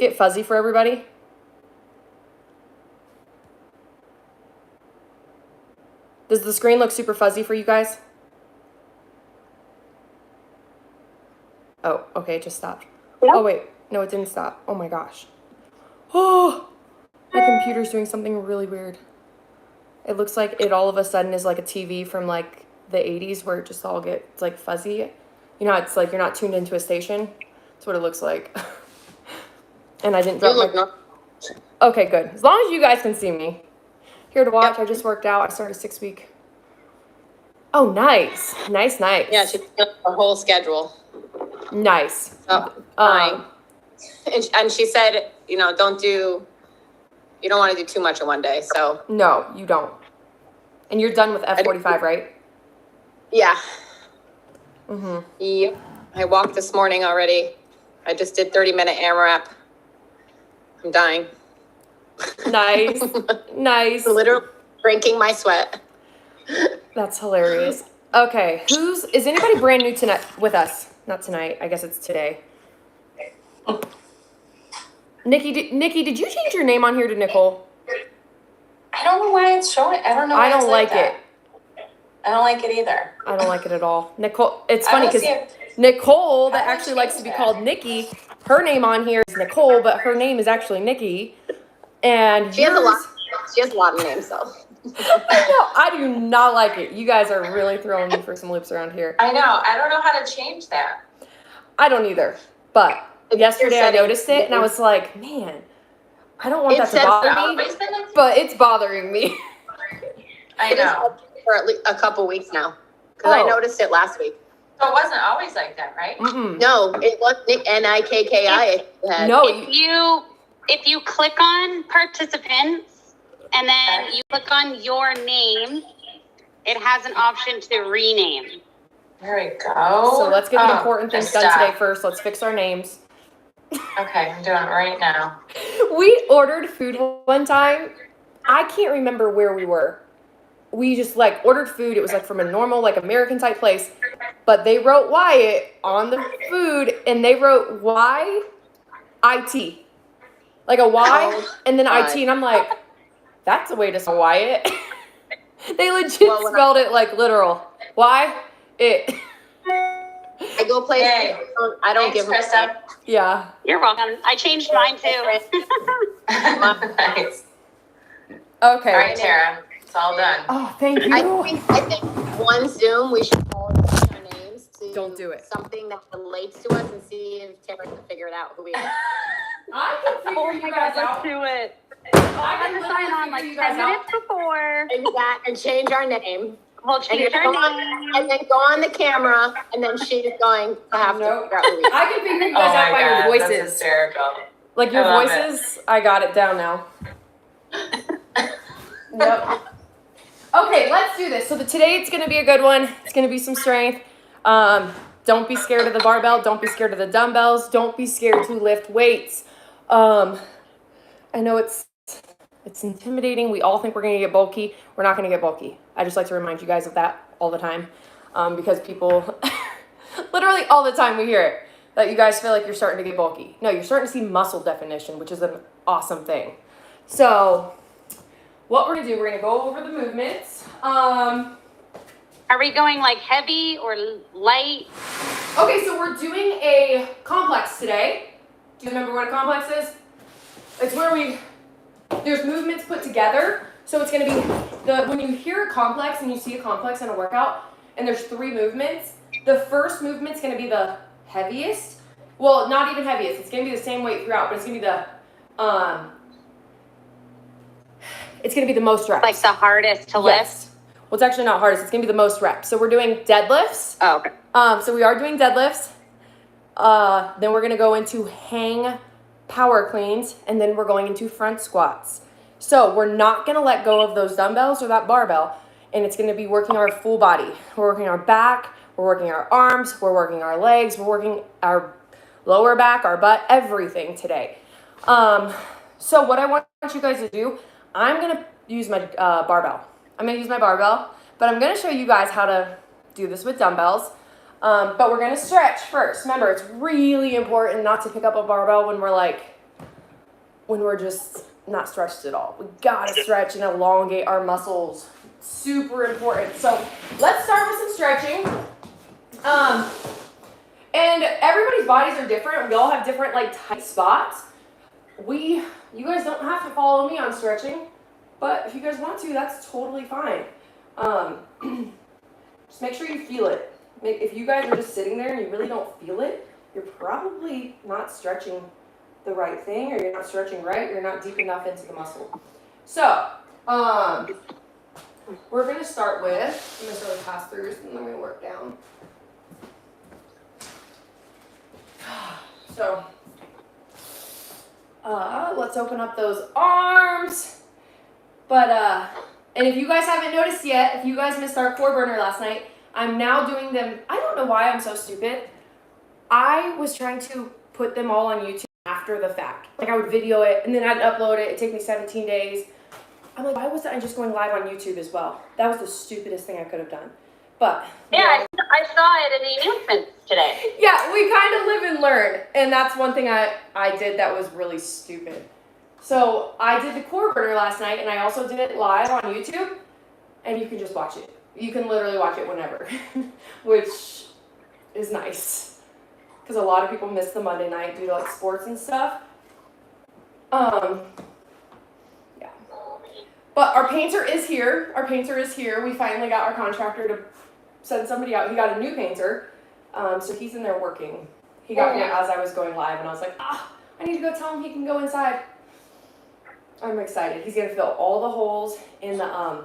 it fuzzy for everybody? Does the screen look super fuzzy for you guys? Oh, okay, it just stopped. Yep. Oh, wait. No, it didn't stop. Oh, my gosh. Oh, my computer's doing something really weird. It looks like it all of a sudden is like a TV from like the 80s where it just all gets like fuzzy. You know, it's like you're not tuned into a station. That's what it looks like. And I didn't drop my... Okay, good. As long as you guys can see me. Here to watch. Yep. I just worked out. I started 6-week. Oh, nice. Nice. Yeah, she did a whole schedule. Nice. And she said, you know, you don't want to do too much in one day, so. No, you don't. And you're done with F45, right? Yeah. Mm-hmm. Yep. I walked this morning already. I just did 30-minute AMRAP. I'm dying. Nice. Nice. Literally drinking my sweat. That's hilarious. Okay, is anybody brand new tonight with us? Not tonight. I guess it's today. Nikki, did you change your name on here to Nicole? I don't know why it's showing. I don't know. I don't like it. I don't like it either. I don't like it at all. Nicole, it's funny because Nicole, that actually likes to be called Nikki, her name on here is Nicole, but her name is actually Nikki. And she has a lot of names though. I do not like it. You guys are really throwing me for some loops around here. I know. I don't know how to change that. I don't either. But yesterday I noticed it and I was like, man, I don't want that to bother me. But it's bothering me. I know. For at least a couple weeks now. Because I noticed it last week. So it wasn't always like that, right? Mm-mm. No, it was Nikki. No, if you click on participants and then you click on your name, it has an option to rename. There we go. So let's get the important things done today first. Let's fix our names. Okay, I'm doing it right now. We ordered food one time. I can't remember where we were. We just like ordered food. It was like from a normal like American type place, but they wrote Wyatt on the food and they wrote Y-I-T. Like a Y and then I-T. And I'm like, that's a way to spell Wyatt. They legit spelled it like literal. Why-it. I go play. Hey, I don't give a fuck. Yeah. You're welcome. I changed mine too. Nice. Okay. All right, Tara. It's all done. Oh, thank you. I think one Zoom we should all change our names to don't do it. Something that relates to us and see if Tara can figure it out who we are. I can figure you guys out. Let's do it. I I'm gonna sign on like 10 minutes before. And change our name. We'll change our name. And then go on the camera, and then she's going to have to figure out who we are. I can figure you guys out by your voices. That's hysterical. Like your voices, I got it down now. Yep. Okay, let's do this. So today it's going to be a good one. It's going to be some strength. Don't be scared of the barbell. Don't be scared of the dumbbells. Don't be scared to lift weights. I know it's intimidating. We all think we're going to get bulky. We're not going to get bulky. I just like to remind you guys of that all the time because people, literally all the time we hear it, that you guys feel like you're starting to get bulky. No, you're starting to see muscle definition, which is an awesome thing. So what we're going to do, we're going to go over the movements. Are we going like heavy or light? Okay, so we're doing a complex today. Do you remember what a complex is? It's where there's movements put together. So it's going to be, when you hear a complex and you see a complex in a workout, and there's 3 movements, the first movement's going to be the heaviest. Well, not even heaviest. It's going to be the same weight throughout, but it's going to be the most reps. Like the hardest to lift? Well, it's actually not hardest. It's going to be the most reps. So we're doing deadlifts. Oh, okay. So we are doing deadlifts. Then we're going to go into hang power cleans, and then we're going into front squats. So we're not going to let go of those dumbbells or that barbell, and it's going to be working our full body. We're working our back, we're working our arms, we're working our legs, we're working our lower back, our butt, everything today. So what I want you guys to do, I'm going to use my barbell. I'm going to use my barbell, but I'm going to show you guys how to do this with dumbbells. But we're going to stretch first. Remember, it's really important not to pick up a barbell when we're like when we're just not stretched at all. We gotta stretch and elongate our muscles. Super important. So let's start with some stretching. And everybody's bodies are different. We all have different like tight spots. You guys don't have to follow me on stretching, but if you guys want to, that's totally fine. Just make sure you feel it. If you guys are just sitting there and you really don't feel it, you're probably not stretching the right thing, or you're not stretching right, you're not deep enough into the muscle. So, we're going to start with, I'm going to start with pass-throughs, and then we're going to work down. So, let's open up those arms. But, and if you guys haven't noticed yet, if you guys missed our core burner last night, I'm now doing them. I don't know why I'm so stupid. I was trying to put them all on YouTube after the fact. Like I would video it and then I'd upload it. It'd take me 17 days. I'm like, why wasn't I just going live on YouTube as well? That was the stupidest thing I could have done. But Yeah, I saw it in the announcements today. yeah, we kind of live and learn. And that's one thing I did that was really stupid. So I did the core burner last night and I also did it live on YouTube, and you can just watch it. You can literally watch it whenever, which is nice. Because a lot of people miss the Monday night due to like sports and stuff. Yeah. But our painter is here. We finally got our contractor to send somebody out. He got a new painter. So he's in there working. He got me as I was going live, and I was like, I need to go tell him he can go inside. I'm excited. He's gonna fill all the holes in the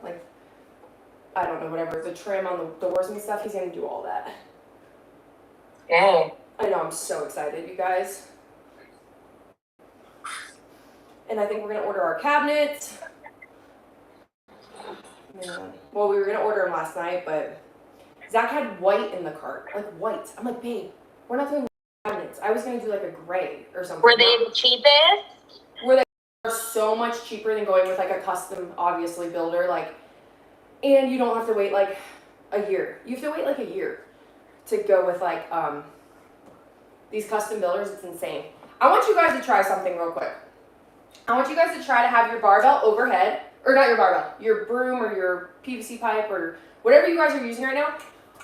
like, I don't know, whatever, the trim on the doors and stuff. He's gonna do all that. Yay. I know, I'm so excited, you guys. And I think we're gonna order our cabinets. Man. Well, we were gonna order them last night, but Zach had white in the cart, like white. I'm like, babe, we're not doing cabinets. I was gonna do like a gray or something. Were they the cheapest? Were they are so much cheaper than going with like a custom, obviously, builder, like, and you don't have to wait like a year. You have to wait like a year to go with like these custom builders. It's insane. I want you guys to try something real quick. I want you guys to try to have your barbell overhead, or not your barbell, your broom or your PVC pipe or whatever you guys are using right now.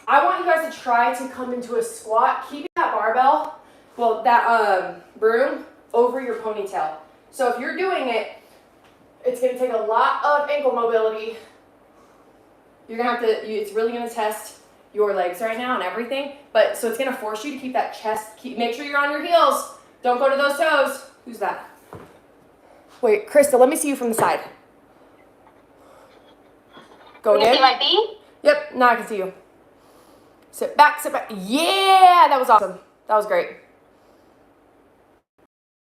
I want you guys to try to come into a squat, keeping that barbell, well, that broom over your ponytail. So if you're doing it, it's going to take a lot of ankle mobility. You're going to have to, it's really going to test your legs right now and everything. But so it's going to force you to keep that chest, make sure you're on your heels. Don't go to those toes. Who's that? Wait, Krista, let me see you from the side. Go Can you again. see my feet? Yep, now I can see you. Sit back, sit back. Yeah, that was awesome. That was great.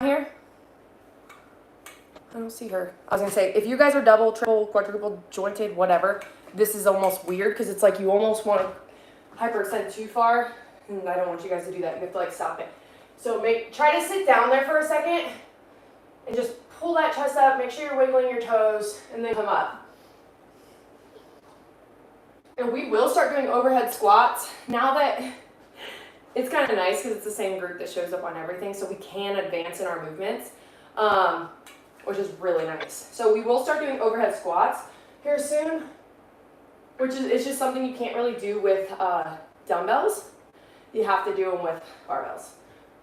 Here. I don't see her. I was gonna say, if you guys are double, triple, quadruple jointed, whatever, this is almost weird because it's like you almost want to hyperextend too far, and I don't want you guys to do that. You have to like stop it. So try to sit down there for a second and just pull that chest up. Make sure you're wiggling your toes, and then come up. And we will start doing overhead squats now that it's kind of nice because it's the same group that shows up on everything, so we can advance in our movements, which is really nice. So we will start doing overhead squats here soon, which is it's just something you can't really do with dumbbells. You have to do them with barbells.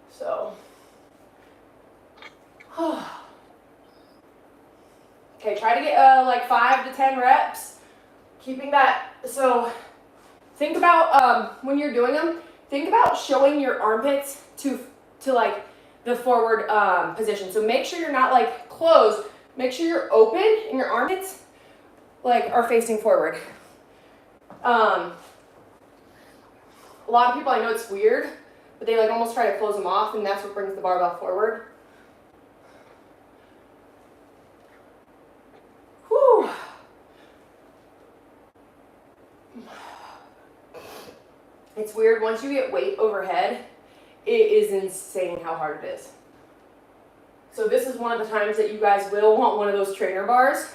So, okay, try to get like 5 to 10 reps. Keeping that, so think about when you're doing them, think about showing your armpits to like the forward position. So make sure you're not like closed. Make sure you're open and your armpits like are facing forward. A lot of people, I know it's weird, but they like almost try to close them off, and that's what brings the barbell forward. Whew. It's weird, once you get weight overhead, it is insane how hard it is. So this is one of the times that you guys will want one of those trainer bars.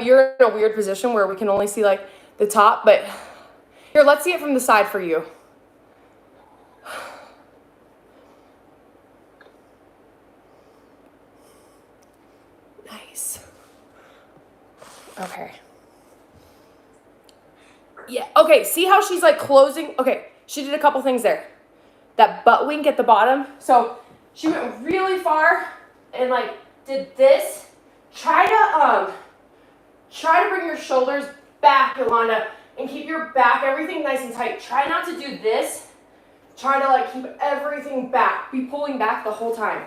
you're in a weird position where we can only see like the top, but here, let's see it from the side for you. Nice. Okay. Yeah, okay, see how she's like closing? Okay, she did a couple things there. That butt wink at the bottom. So she went really far and like did this. Try to bring your shoulders back, Yolanda, and keep your back, everything nice and tight. Try not to do this. Try to like keep everything back. Be pulling back the whole time.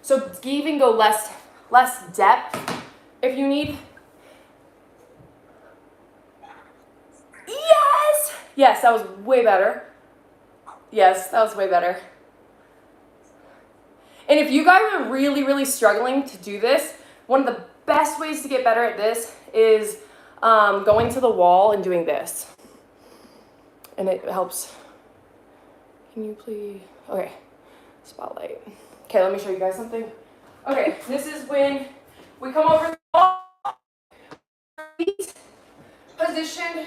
So even go less depth if you need. Yes! Yes, that was way better. Yes, that was way better. And if you guys are really, really struggling to do this, one of the best ways to get better at this is going to the wall and doing this. And it helps. Can you please? Okay, spotlight. Okay, let me show you guys something. Okay, this is when we come over the wall, feet positioned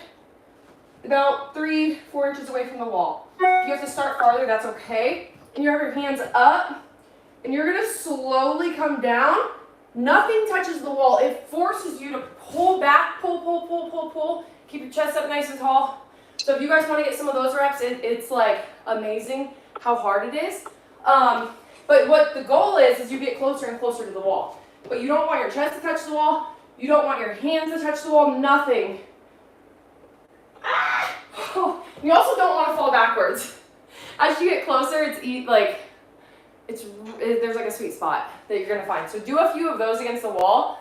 about 3-4 inches away from the wall. If you have to start farther, that's okay. And you have your hands up, and you're gonna slowly come down. Nothing touches the wall. It forces you to pull back, pull. Keep your chest up nice and tall. So if you guys want to get some of those reps, it's like amazing how hard it is. But what the goal is you get closer and closer to the wall. But you don't want your chest to touch the wall. You don't want your hands to touch the wall, nothing. You also don't want to fall backwards. As you get closer, there's like a sweet spot that you're gonna find. So do a few of those against the wall.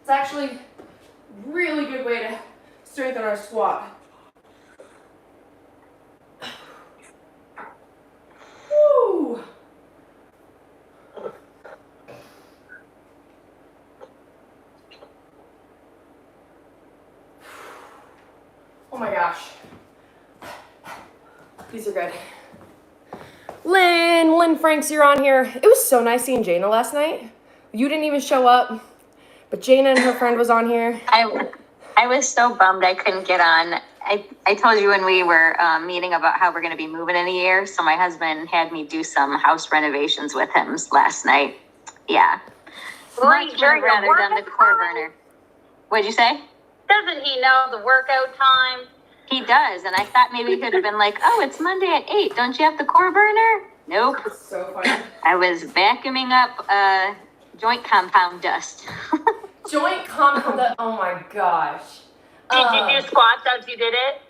It's actually a really good way to strengthen our squat. Woo! Oh my gosh. These are good. Lynn Franks, you're on here. It was so nice seeing Jana last night. You didn't even show up, but Jana and her friend was on here. I was so bummed I couldn't get on. I told you when we were meeting about how we're going to be moving in a year, so my husband had me do some house renovations with him last night. Yeah. Much would have rather done the core burner. What'd you say? Doesn't he know the workout time? He does, and I thought maybe he could have been like, oh, it's Monday at 8. Don't you have the core burner? Nope. It's so funny. I was vacuuming up joint compound dust. Joint compound, oh my gosh. Did you do squats as you did it?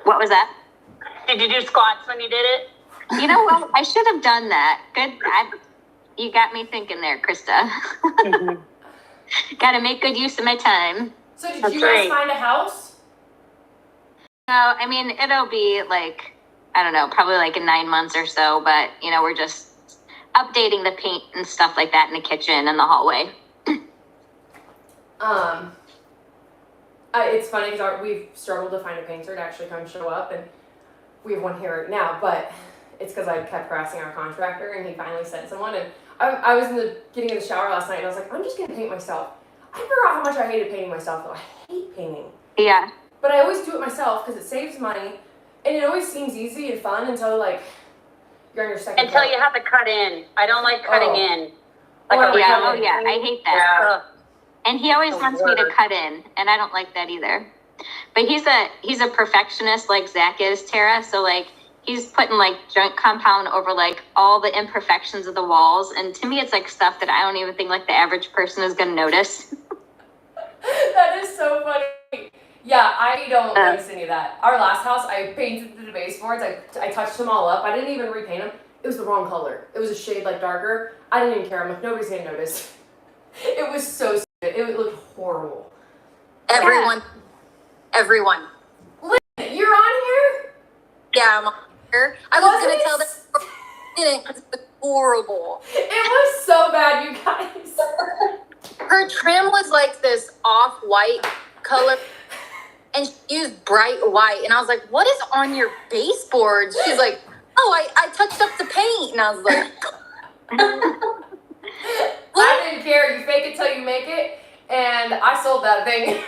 What was that? Did you do squats when you did it? You know what? I should have done that. Good. You got me thinking there, Krista. Got to make good use of my time. So did you guys find a house? No, I mean, it'll be like, I don't know, probably like in 9 months or so. But, you know, we're just updating the paint and stuff like that in the kitchen and the hallway. It's funny because we've struggled to find a painter to actually come show up, and we have one here right now, but it's because I kept harassing our contractor, and he finally sent someone, and I was getting in the shower last night, and I was like, I'm just going to paint myself. I forgot how much I hated painting myself, though. I hate painting. Yeah. But I always do it myself because it saves money, and it always seems easy and fun until, like, you're on your second Until coat. you have to cut in. I don't like cutting in. Like I hate that. Yeah. And he always wants me to cut in, and I don't like that either. But he's a perfectionist like Zach is, Tara. So like he's putting like joint compound over like all the imperfections of the walls, and to me it's like stuff that I don't even think like the average person is gonna notice. That is so funny. Yeah, I don't notice any of that. Our last house, I painted the baseboards. I touched them all up. I didn't even repaint them. It was the wrong color. It was a shade like darker. I didn't even care. I'm like, nobody's gonna notice. It was so stupid. It looked horrible. Everyone. Lynn, you're on here? Yeah, I'm on here. I was going to tell them it was horrible. It was so bad, you guys. Her trim was like this off-white color, and she used bright white. And I was like, what is on your baseboards? She's like, oh, I touched up the paint. And I was like... I didn't care. You fake it till you make it. And I sold that thing.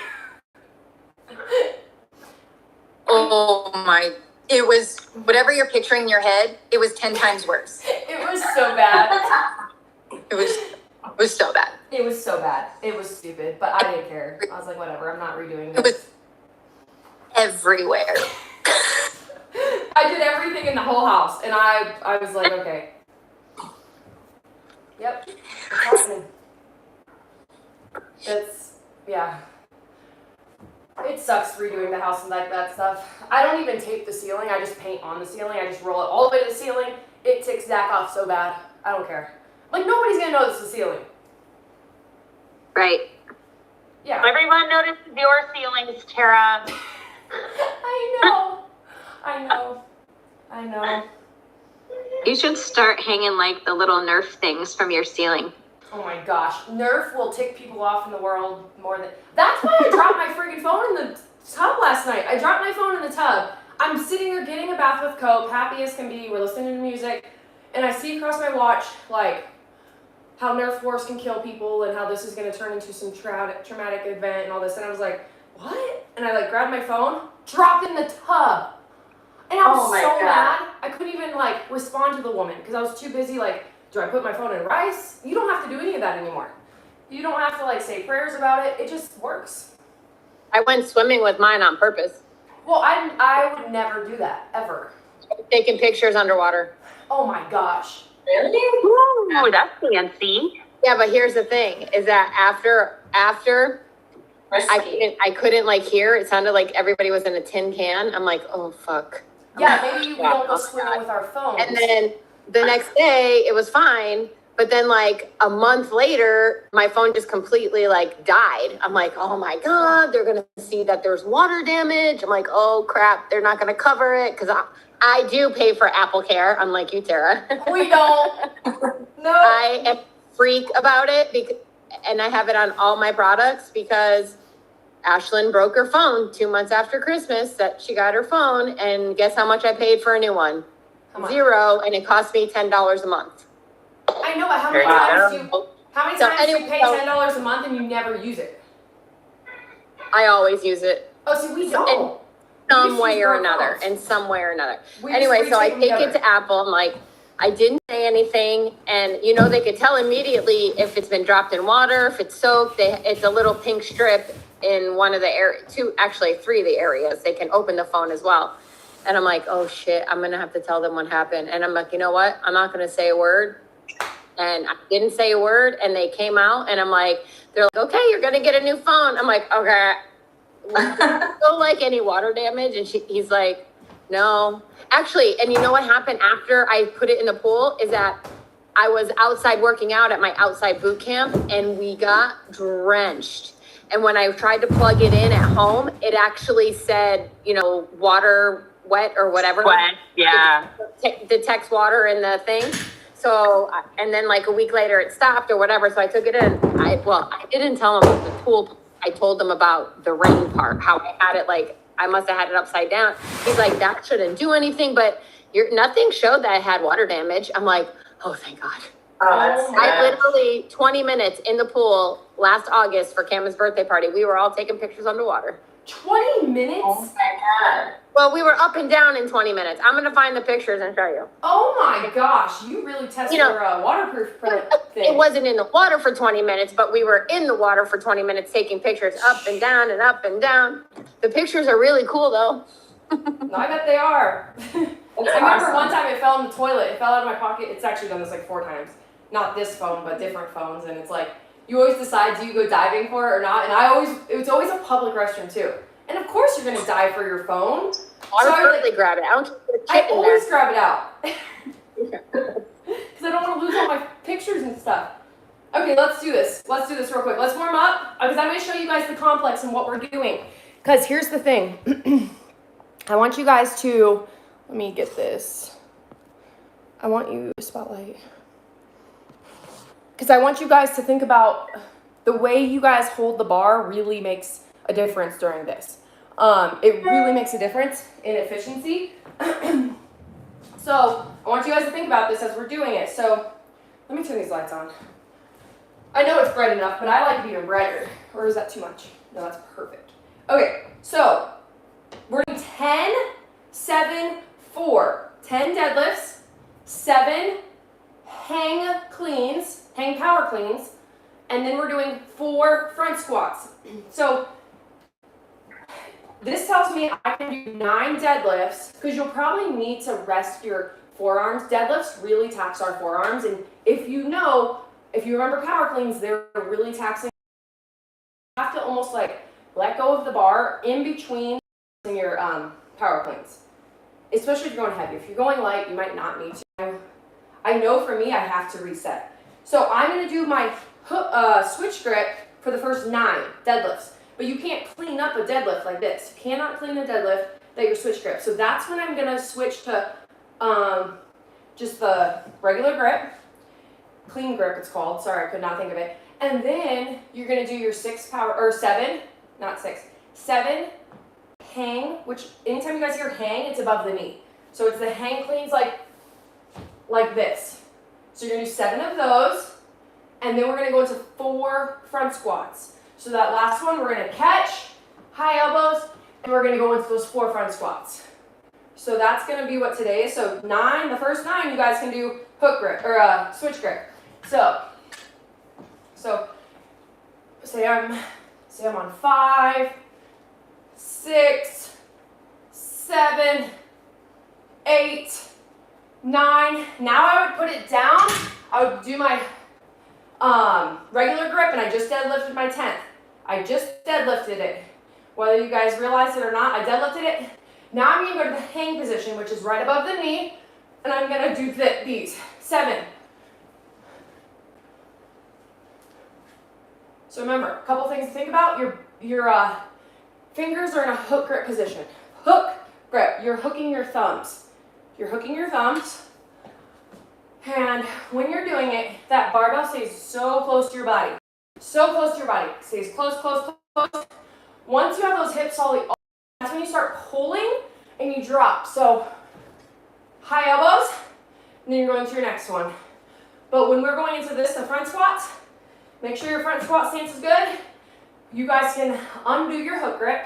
Oh my, it was, whatever you're picturing in your head, it was 10 times worse. It was so bad. It was so bad. It was so bad. It was stupid, but I didn't care. I was like, whatever, I'm not redoing It this. was everywhere. I did everything in the whole house, and I was like, okay. Yep. It's happening. Yeah. It sucks redoing the house and like that stuff. I don't even tape the ceiling. I just paint on the ceiling. I just roll it all the way to the ceiling. It ticks Zach off so bad. I don't care. Like, nobody's going to notice the ceiling. Right. Yeah. Everyone notices your ceilings, Tara. I know. You should start hanging like the little Nerf things from your ceiling. Oh my gosh. Nerf will tick people off in the world more than... That's why I dropped my freaking phone in the tub last night. I dropped my phone in the tub. I'm sitting there getting a bath with Coke, happy as can be. We're listening to music. And I see across my watch, like, how Nerf wars can kill people and how this is going to turn into some traumatic event and all this. And I was like, what? And I, like, grabbed my phone, dropped in the tub. And I was so mad. I couldn't even, like, respond to the woman because I was too busy, like, do I put my phone in rice? You don't have to do any of that anymore. You don't have to, like, say prayers about it. It just works. I went swimming with mine on purpose. Well, I would never do that, ever. Taking pictures underwater. Oh, my gosh. Ooh, that's fancy. Yeah, but here's the thing, is that after I couldn't like hear, it sounded like everybody was in a tin can. I'm like, oh, fuck. Yeah, maybe we don't go swimming with our phones. And then the next day, it was fine. But then like a month later, my phone just completely like died. I'm like, oh my God, they're going to see that there's water damage. I'm like, oh crap, they're not going to cover it. Because I do pay for Apple Care, unlike you, Tara. We don't. No. I am a freak about it and I have it on all my products because Ashlyn broke her phone 2 months after Christmas that she got her phone. And guess how much I paid for a new one? $0, and it cost me $10 a month. I know, but how many times do you pay $10 a month and you never use it? I always use it. Oh, see, we don't. In some way or another. Anyway, so I take it to Apple. I'm like, I didn't say anything. And, you know, they could tell immediately if it's been dropped in water, if it's soaked. It's a little pink strip in one of the three of the areas. They can open the phone as well. And I'm like, oh, shit, I'm going to have to tell them what happened. And I'm like, you know what? I'm not going to say a word. And I didn't say a word. And they came out. And I'm like, they're like, okay, you're going to get a new phone. I'm like, okay. Don't like any water damage. And he's like, no. Actually, and you know what happened after I put it in the pool is that I was outside working out at my outside boot camp. And we got drenched. And when I tried to plug it in at home, it actually said, you know, water wet or whatever. Wet, yeah. Detects water in the thing. So, and then like a week later it stopped or whatever. So I took it in. I didn't tell them about the pool. I told them about the rain part, how I had it like, I must have had it upside down. He's like, that shouldn't do anything, but nothing showed that I had water damage. I'm like, oh, thank God. I literally 20 minutes in the pool last August for Cameron's birthday party. We were all taking pictures underwater. 20 minutes? Oh my God. Well, we were up and down in 20 minutes. I'm going to find the pictures and show you. Oh my gosh, you really tested your waterproof thing. It wasn't in the water for 20 minutes, but we were in the water for 20 minutes taking pictures up and down and up and down. The pictures are really cool though. No, I bet they are. I remember one time it fell in the toilet. It fell out of my pocket. It's actually done this like 4 times. Not this phone, but different phones. And it's like, you always decide, do you go diving for it or not? And it's always a public restroom too. And of course you're going to dive for your phone. I really grab it. I always grab it out. Because I don't want to lose all my pictures and stuff. Okay, let's do this. Let's do this real quick. Let's warm up. Because I'm going to show you guys the complex and what we're doing. Because here's the thing. I want you guys to, let me get this. I want you to spotlight. Because I want you guys to think about the way you guys hold the bar really makes a difference during this. It really makes a difference in efficiency. So I want you guys to think about this as we're doing it. So let me turn these lights on. I know it's bright enough, but I like it even brighter. Or is that too much? No, that's perfect. Okay, so we're doing 10, 7, 4. 10 deadlifts, 7 hang cleans, hang power cleans, and then we're doing 4 front squats. So this tells me I can do 9 deadlifts because you'll probably need to rest your forearms. Deadlifts really tax our forearms, and if you remember power cleans, they're really taxing. You have to almost like let go of the bar in between your power cleans, especially if you're going heavy. If you're going light, you might not need to. I know for me, I have to reset. So I'm going to do my switch grip for the first 9 deadlifts. But you can't clean up a deadlift like this. You cannot clean a deadlift that your switch grip. So that's when I'm going to switch to just the regular grip. Clean grip it's called. Sorry, I could not think of it. And then you're going to do your 7 hang, which anytime you guys hear hang, it's above the knee. So it's the hang cleans like this. So you're going to do 7 of those, and then we're going to go into 4 front squats. So that last one, we're going to catch, high elbows, and we're going to go into those 4 front squats. So that's going to be what today is. So 9, the first 9, you guys can do hook grip, or switch grip. So say I'm on 5, 6, 7, 8, 9. Now I would put it down. I would do my regular grip, and I just deadlifted my 10th. I just deadlifted it. Whether you guys realize it or not, I deadlifted it. Now I'm going to go to the hang position, which is right above the knee, and I'm going to do these 7. So remember, a couple things to think about. Your fingers are in a hook grip position. Hook grip. You're hooking your thumbs. You're hooking your thumbs. And when you're doing it, that barbell stays so close to your body. So close to your body. Stays close, close, close. Once you have those hips solid, that's when you start pulling and you drop. So high elbows, and then you're going to your next one. But when we're going into this, the front squats, make sure your front squat stance is good. You guys can undo your hook grip.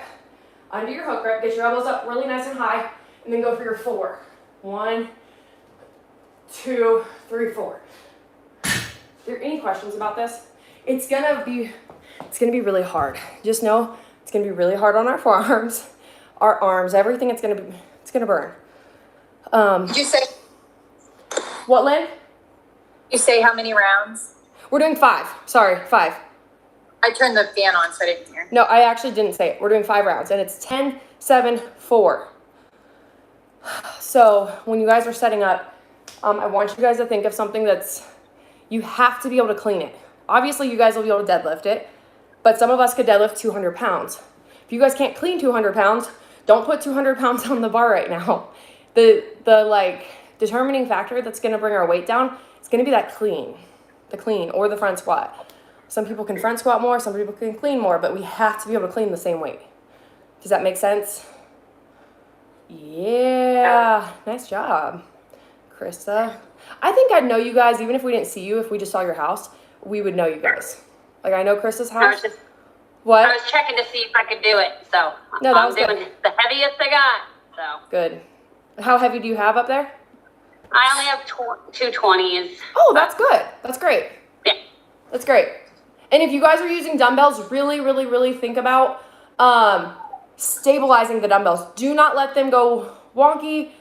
Undo your hook grip. Get your elbows up really nice and high, and then go for your 4. 1, 2, 3, 4. Are there any questions about this? It's gonna be really hard. Just know it's gonna be really hard on our forearms, our arms, everything. It's gonna burn. Did you say? What, Lynn? You say how many rounds? We're doing 5. Sorry, 5. I turned the fan on, so I didn't hear. No, I actually didn't say it. We're doing 5 rounds, and it's 10, 7, 4. So when you guys are setting up, I want you guys to think of something you have to be able to clean it. Obviously, you guys will be able to deadlift it, but some of us could deadlift 200 pounds. If you guys can't clean 200 pounds, don't put 200 pounds on the bar right now. The determining factor that's going to bring our weight down is going to be the clean or the front squat. Some people can front squat more, some people can clean more, but we have to be able to clean the same weight. Does that make sense? Yeah, nice job, Krista. I think I'd know you guys even if we didn't see you. If we just saw your house, we would know you guys. Like I know Krista's house. What? I was checking to see if I could do it, so No, that I'm was doing good. the heaviest I got. So Good. How heavy do you have up there? I only have 220s. Oh, that's good. That's great. Yeah. That's great. And if you guys are using dumbbells, really, really, really think about stabilizing the dumbbells. Do not let them go wonky.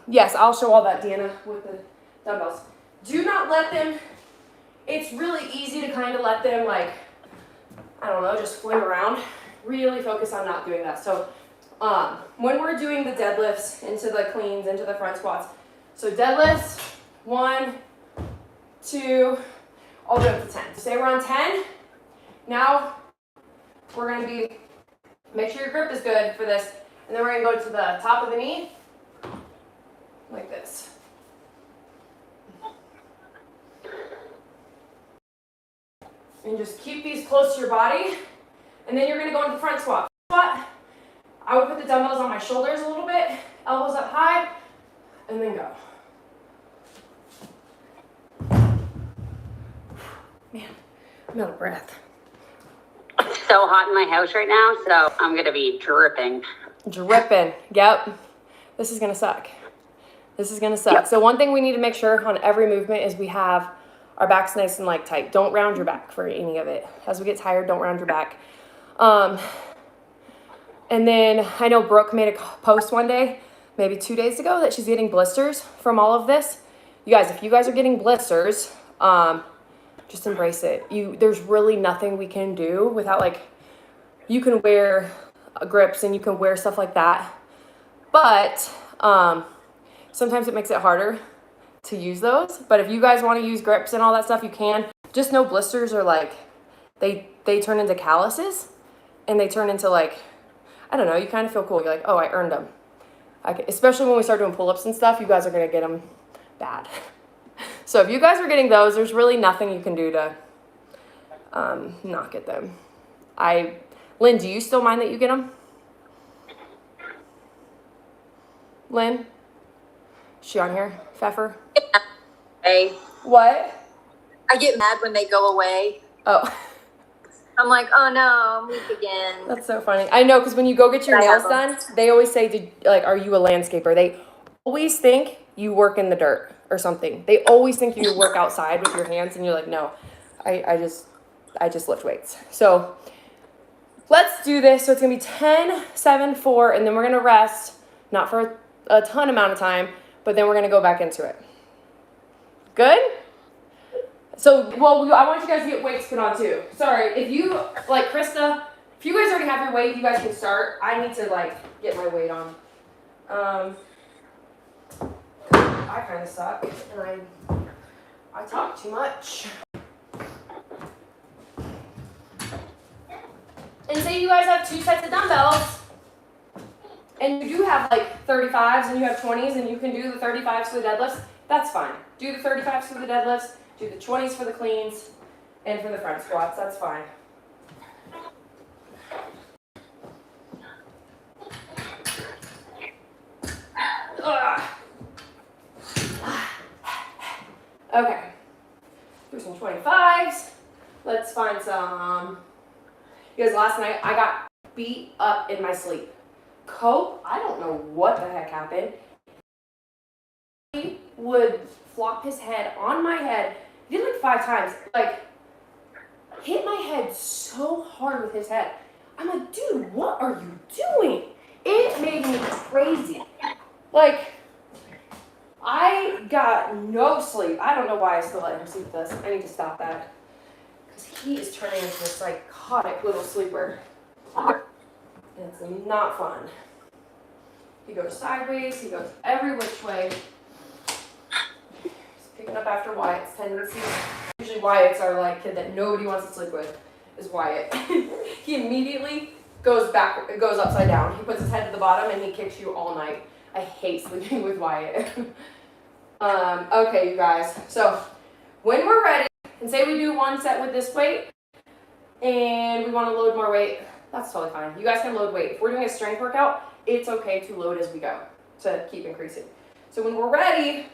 Yes, I'll show all that, Deanna, with the dumbbells. Do not let them, it's really easy to kind of let them just fling around. Really focus on not doing that. So when we're doing the deadlifts into the cleans, into the front squats, so deadlifts, 1, 2, all the way up to 10. So say we're on 10. Now we're going to make sure your grip is good for this, and then we're going to go to the top of the knee, like this. And just keep these close to your body, and then you're going to go into the front squat. I would put the dumbbells on my shoulders a little bit, elbows up high, and then go. Man, I'm out of breath. It's so hot in my house right now, so I'm gonna be dripping. Dripping. Yep. This is gonna suck. This is gonna suck. Yep. So one thing we need to make sure on every movement is we have our backs nice and like tight. Don't round your back for any of it. As we get tired, don't round your back. And then I know Brooke made a post one day, maybe 2 days ago, that she's getting blisters from all of this. You guys, if you guys are getting blisters, just embrace it. There's really nothing we can do without, like, you can wear grips and you can wear stuff like that. But sometimes it makes it harder to use those. But if you guys want to use grips and all that stuff, you can. Just know blisters are like, they turn into calluses and they turn into like, I don't know, you kind of feel cool. You're like, oh, I earned them. Especially when we start doing pull-ups and stuff, you guys are going to get them bad. So if you guys are getting those, there's really nothing you can do to not get them. Lynn, do you still mind that you get them? Lynn? Is she on here? Pfeffer? Hey. What? I get mad when they go away. Oh. I'm like, oh no, I'm weak again. That's so funny. I know, because when you go get your nails done, they always say, are you a landscaper? They always think you work in the dirt or something. They always think you work outside with your hands, and you're like, no, I just lift weights. So let's do this. So it's going to be 10, 7, 4, and then we're going to rest, not for a ton amount of time, but then we're going to go back into it. Good? So, well, I want you guys to get weights put on too. Sorry, if you, like Krista, if you guys already have your weight, you guys can start. I need to, like, get my weight on. I kind of suck, and I talk too much. And say you guys have 2 sets of dumbbells, and you do have, like, 35s, and you have 20s, and you can do the 35s for the deadlifts, that's fine. Do the 35s for the deadlifts. Do the 20s for the cleans and for the front squats. That's fine. Okay. Do some 25s. Let's find some. Because last night I got beat up in my sleep. Cope, I don't know what the heck happened. He would flop his head on my head. He did like 5 times. Like, hit my head so hard with his head. I'm like, dude, what are you doing? It made me crazy. Like, I got no sleep. I don't know why I still let him sleep with us. I need to stop that. Because he is turning into a psychotic little sleeper. And it's not fun. He goes sideways. He goes every which way. Picking up after Wyatt's tendencies. Usually Wyatt's are like kid that nobody wants to sleep with is Wyatt. He immediately goes upside down. He puts his head to the bottom and he kicks you all night. I hate sleeping with Wyatt. Okay, you guys. So when we're ready, and say we do 1 set with this weight and we want to load more weight, that's totally fine. You guys can load weight. If we're doing a strength workout, it's okay to load as we go to keep increasing. So when we're ready,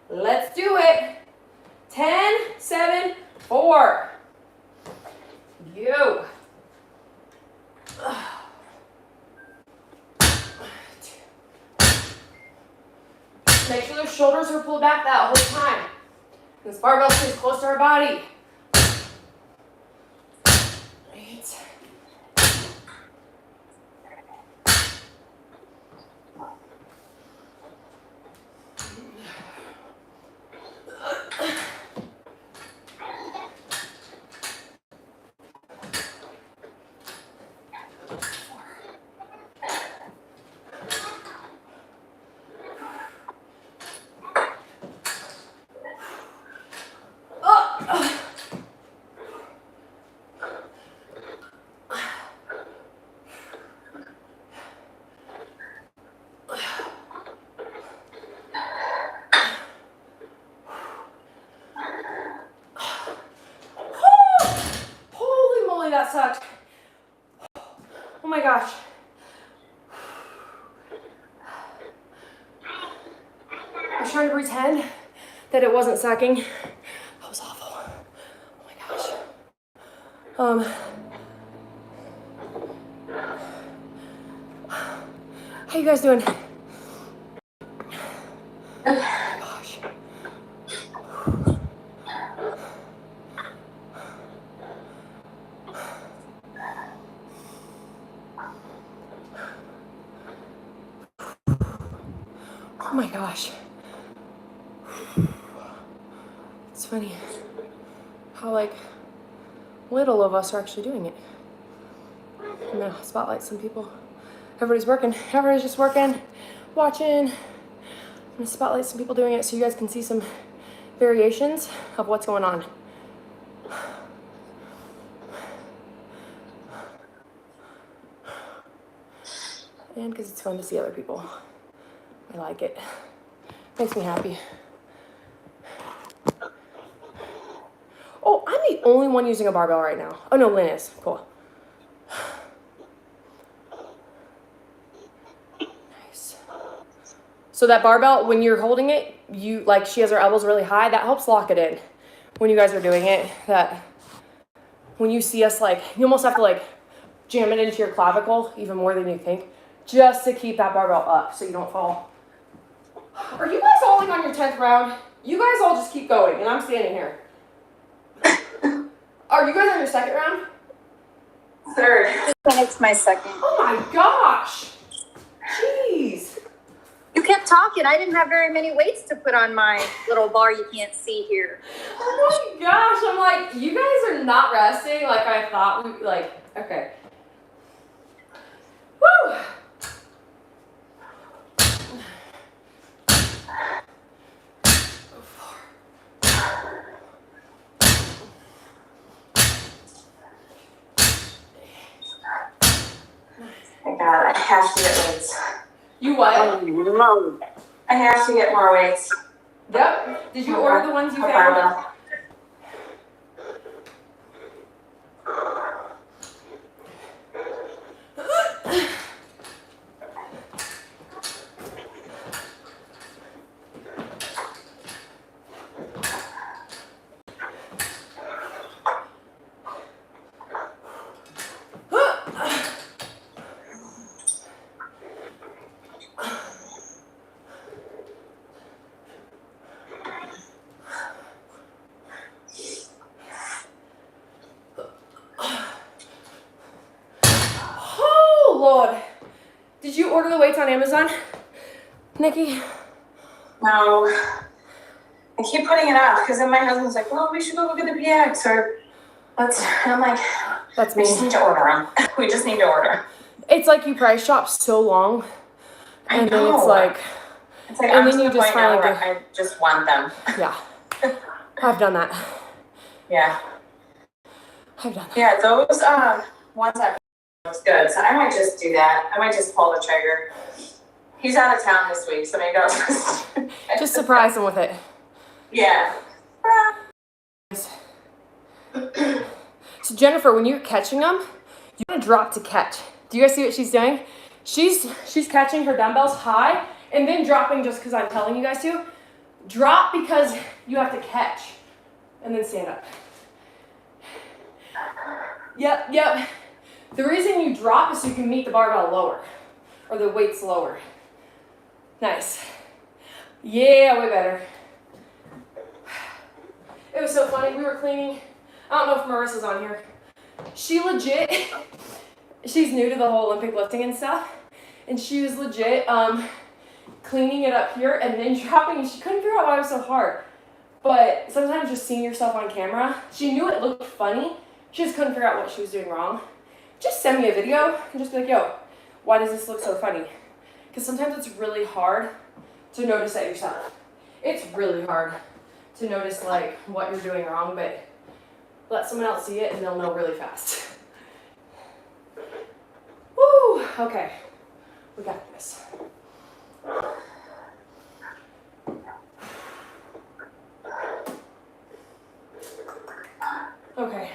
let's do it. 10, 7, 4. You. Make sure those shoulders are pulled back that whole time. This barbell stays close to our body. Right. That sucked. Oh my gosh. I was trying to pretend that it wasn't sucking. That was awful. Oh my How you guys doing? Gosh. Oh my gosh. It's funny how like little of us are actually doing it. I'm gonna spotlight some people. Everybody's working. Everybody's just working, watching. I'm gonna spotlight some people doing it so you guys can see some variations of what's going on. And because it's fun to see other people. I like it. Makes me happy. Oh, I'm the only one using a barbell right now. Oh no, Lynn is. Cool. Nice. So that barbell, when you're holding it, you like she has her elbows really high. That helps lock it in. When you guys are doing it, that when you see us like, you almost have to like jam it into your clavicle even more than you think, just to keep that barbell up so you don't fall. Are you guys all like on your 10th round? You guys all just keep going, and I'm standing here. Are you guys on your 2nd round? 3rd. It's my 2nd. Oh my gosh. Jeez. You kept talking. I didn't have very many weights to put on my little bar you can't see here. Oh my gosh. I'm like, you guys are not resting like I thought we, like, okay. Woo. My God, I have to get weights. You what? I have to get more weights. Yep. Did you order the ones you found? Barbell. Oh, Lord. Did you order the weights on Amazon, Nikki? No. I keep putting it off because then my husband's like, well, we should go look at the PX or let's, and I'm like, That's we me. just need to order them. We just need to order. It's like you price shop so long, I and then know. it's like, It's like, and I'm then to you the just point now finally where go, I just want them. yeah. I've done that. Yeah. I've done that. Yeah, those ones that was good. So I might just do that. I might just pull the trigger. He's out of town this week, so maybe I'll just Just surprise them with it. yeah. So Jennifer, when you're catching them, you want to drop to catch. Do you guys see what she's doing? She's catching her dumbbells high and then dropping just because I'm telling you guys to. Drop because you have to catch and then stand up. Yep. The reason you drop is so you can meet the barbell lower or the weights lower. Nice. Yeah, way better. It was so funny. We were cleaning. I don't know if Marissa's on here. She legit, she's new to the whole Olympic lifting and stuff. And she was legit cleaning it up here and then dropping. And she couldn't figure out why it was so hard. But sometimes just seeing yourself on camera, she knew it looked funny. She just couldn't figure out what she was doing wrong. Just send me a video and just be like, yo, why does this look so funny? Because sometimes it's really hard to notice that yourself. It's really hard to notice like what you're doing wrong, but let someone else see it and they'll know really fast. Woo, okay, we got this. Okay.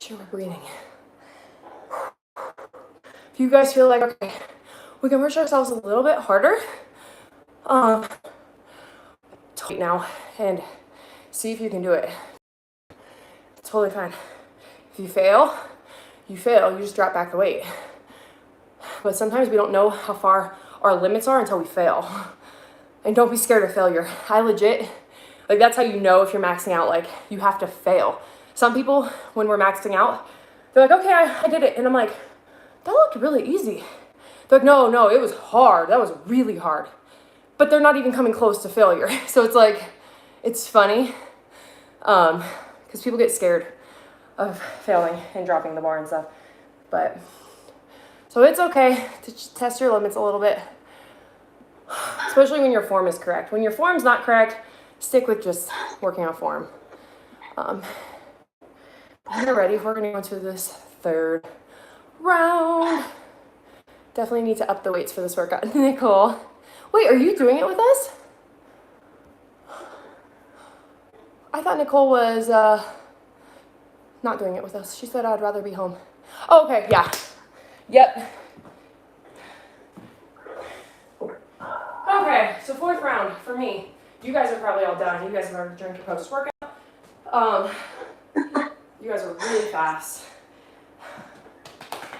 sure we're breathing. If you guys feel like, okay, we can push ourselves a little bit harder, now and see if you can do it. It's totally fine. If you fail, you just drop back the weight. But sometimes we don't know how far our limits are until we fail. And don't be scared of failure. I legit, like that's how you know if you're maxing out, like you have to fail. Some people, when we're maxing out, they're like, okay, I did it. And I'm like, that looked really easy. They're like, no, it was hard. That was really hard. But they're not even coming close to failure. So it's like, it's funny because people get scared of failing and dropping the bar and stuff. But, so it's okay to test your limits a little bit, especially when your form is correct. When your form's not correct, stick with just working on form. When you're ready, we're gonna go into this third round. Definitely need to up the weights for this workout. Nicole, wait, are you doing it with us? I thought Nicole was not doing it with us. She said I'd rather be home. Oh, okay, yeah. Yep. Okay, so fourth round for me. You guys are probably all done. You guys have already drank your post-workout. You guys are really fast.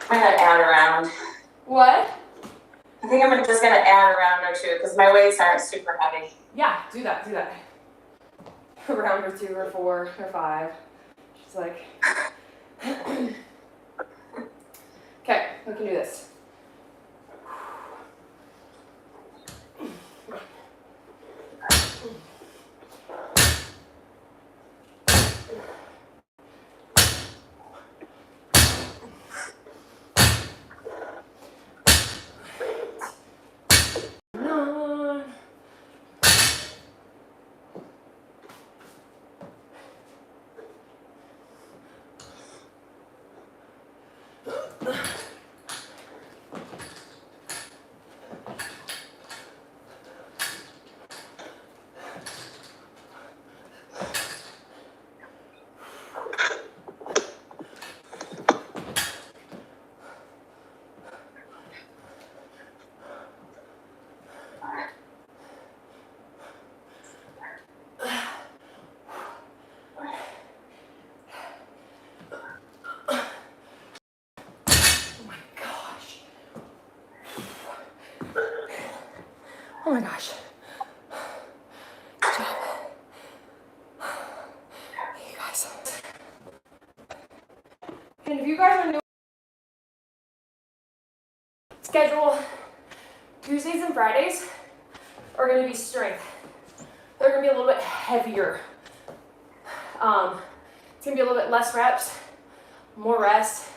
I'm gonna add a round. What? I think I'm just gonna add a round or two because my weights aren't super heavy. Yeah, do that. A round or 2 or 4 or 5. She's like, okay, we can do this. Oh my gosh. Good job. Hey, you guys. And if you guys are new, schedule Tuesdays and Fridays are going to be strength. They're going to be a little bit heavier. It's going to be a little bit less reps, more rest,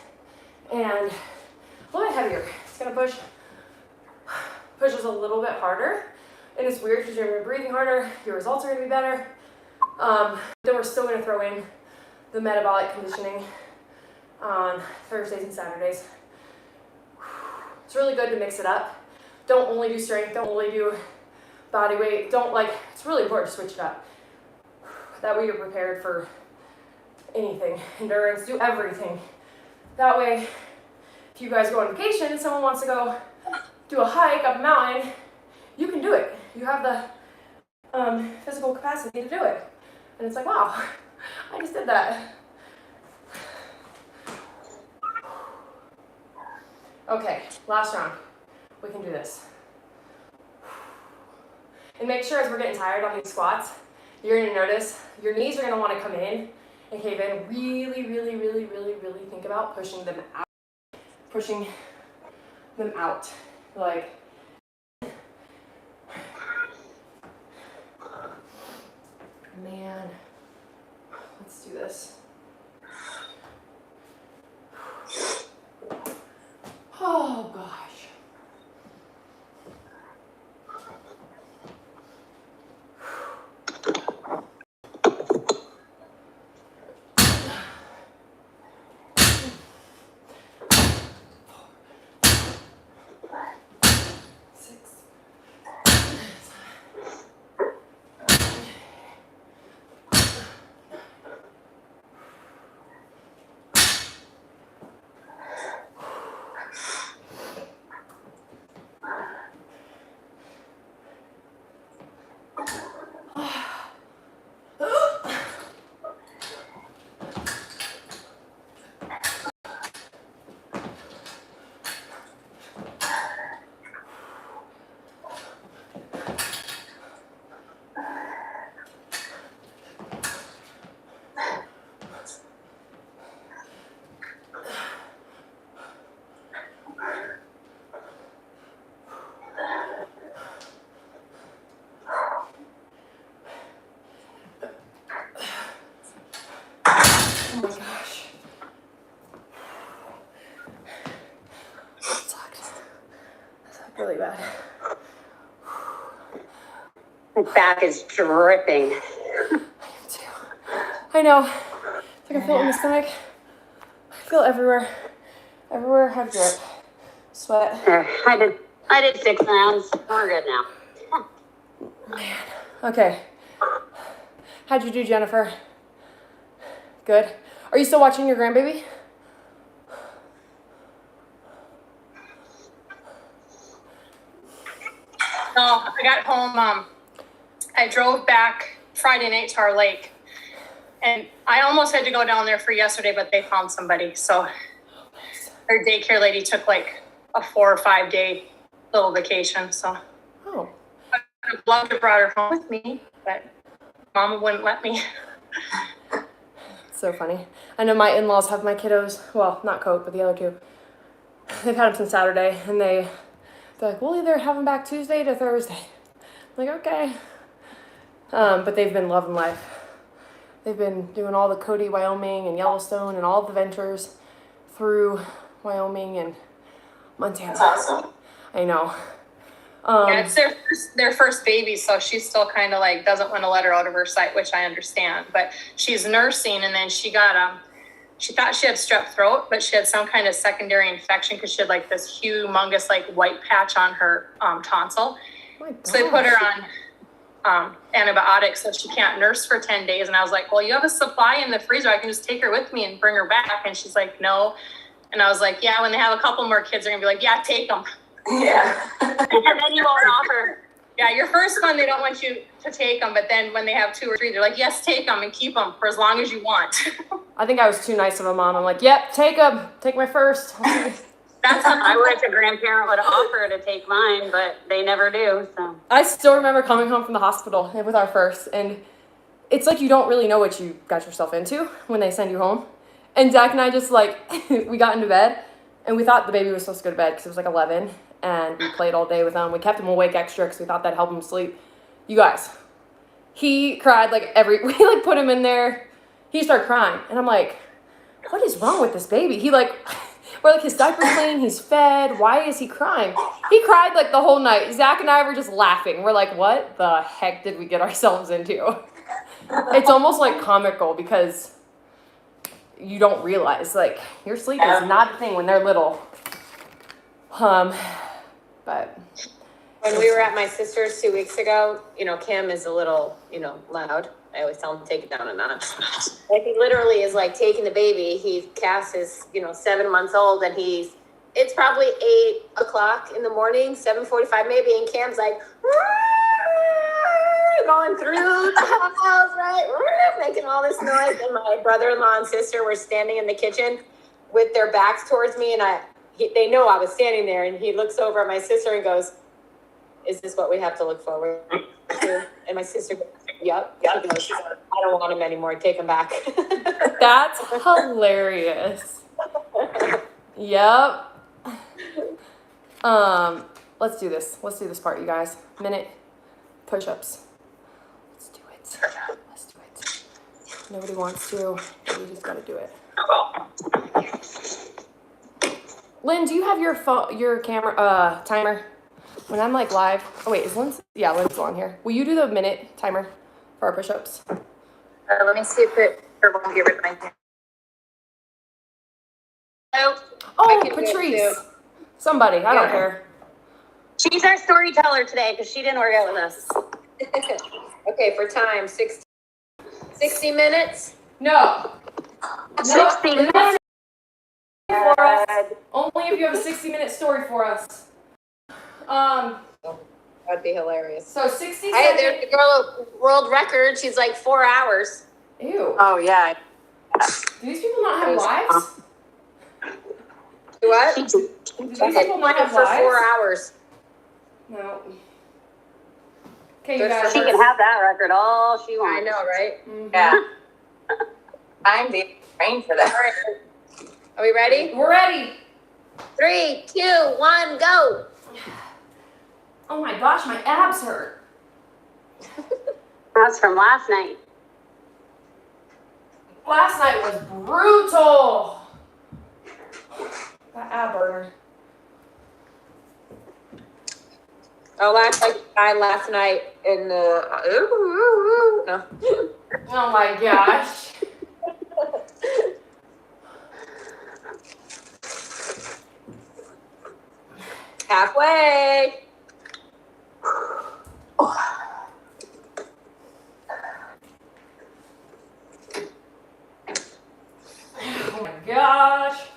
and a little bit heavier. It's going to pushes a little bit harder, and it's weird because you're going to be breathing harder, your results are going to be better. Then we're still going to throw in the metabolic conditioning on Thursdays and Saturdays. It's really good to mix it up. Don't only do strength, don't only do body weight, it's really important to switch it up. That way you're prepared for anything, endurance, do everything. That way, if you guys go on vacation and someone wants to go do a hike up a mountain, you can do it. You have the physical capacity to do it. And it's like, wow, I just did that. Okay, last round. We can do this. And make sure as we're getting tired on these squats, you're gonna notice your knees are gonna wanna come in and cave in. Really, really, really, really, really think about pushing them out. Pushing them out. Like, man, let's do this. Oh gosh. really bad. My back is dripping. I know. It's like I feel it in the stomach. I feel it everywhere. Everywhere I have drip. Sweat. There, I did 6 rounds. We're good now. Man. Okay. How'd you do, Jennifer? Good. Are you still watching your grandbaby? No, I got home. I drove back Friday night to our lake, and I almost had to go down there for yesterday, but they found somebody. So their daycare lady took like a 4 or 5 day little vacation. So Oh. I'd love to brought her home with me, but Mama wouldn't let me. So funny. I know my in-laws have my kiddos. Well, not Coke, but the other two. They've had them since Saturday, and they're like, we'll either have them back Tuesday to Thursday. I'm like, okay. But they've been loving life. They've been doing all the Cody, Wyoming, and Yellowstone, and all the ventures through Wyoming and Montana. That's awesome. I know. Yeah, it's their first baby, so she still kind of like doesn't want to let her out of her sight, which I understand. But she's nursing, and then she got she thought she had strep throat, but she had some kind of secondary infection because she had like this humongous like white patch on her tonsil. So they put her on antibiotics, so she can't nurse for 10 days. And I was like, well, you have a supply in the freezer. I can just take her with me and bring her back. And she's like, no. And I was like, yeah, when they have a couple more kids, they're gonna be like, yeah, take them. Yeah. And then you won't offer. Yeah, your first one, they don't want you to take them. But then when they have 2 or 3, they're like, yes, take them and keep them for as long as you want. I think I was too nice of a mom. I'm like, yep, take them. Take my first. That's how I wish a grandparent would offer to take mine, but they never do. So I still remember coming home from the hospital with our first, and it's like you don't really know what you got yourself into when they send you home. And Zach and I just like, we got into bed, and we thought the baby was supposed to go to bed because it was like 11, and we played all day with him. We kept him awake extra because we thought that'd help him sleep. You guys, he cried like we like put him in there. He started crying, and I'm like, what is wrong with this baby? He like, we're like, his diaper's clean, he's fed. Why is he crying? He cried like the whole night. Zach and I were just laughing. We're like, what the heck did we get ourselves into? It's almost like comical because you don't realize like your sleep is not a thing when they're little. But When we were at my sister's 2 weeks ago, Kim is a little, loud. I always tell him to take it down a notch. Like he literally is like taking the baby. Cass is, 7 months old, and it's probably 8 o'clock in the morning, 7:45 maybe, and Cam's like going through the house, right? Making all this noise. And my brother-in-law and sister were standing in the kitchen with their backs towards me, and they know I was standing there, and he looks over at my sister and goes, is this what we have to look forward to? And my sister goes, yep. She goes, I don't want him anymore. Take him back. that's hilarious. Yep. Let's do this. Let's do this part, you guys. Minute push-ups. Let's do it. Let's do it. Nobody wants to, but we just gotta do it. Lynn, do you have your camera timer? When I'm like live, oh wait, is Lynn's? Yeah, Lynn's on here. Will you do the minute timer for our push-ups? Let me see if it won't get rid of my hand. Oh, can do it Patrice. too. Somebody, I don't care. she's our storyteller today because she didn't work out with us. Okay, for time, 60 minutes? No. 60 minutes. For us. Only if you have a 60-minute story for us. That'd be hilarious. So 60 Hey, seconds. there's the girl world record. She's like 4 hours. Ew. Oh yeah. Do these people not have lives? What? Do these Okay, people not have for lives? 4 hours. No. Okay, you Good guys. for She can have that record all she I wants. know, right? Mhm. Yeah. I'm being trained for that. All right. Are we ready? We're ready. 3, 2, 1, go. Oh my gosh, my abs hurt. That's from last night. Last night was brutal. That ab burner. I'll act like I last night in the. No. Oh my gosh. Halfway. Oh my gosh.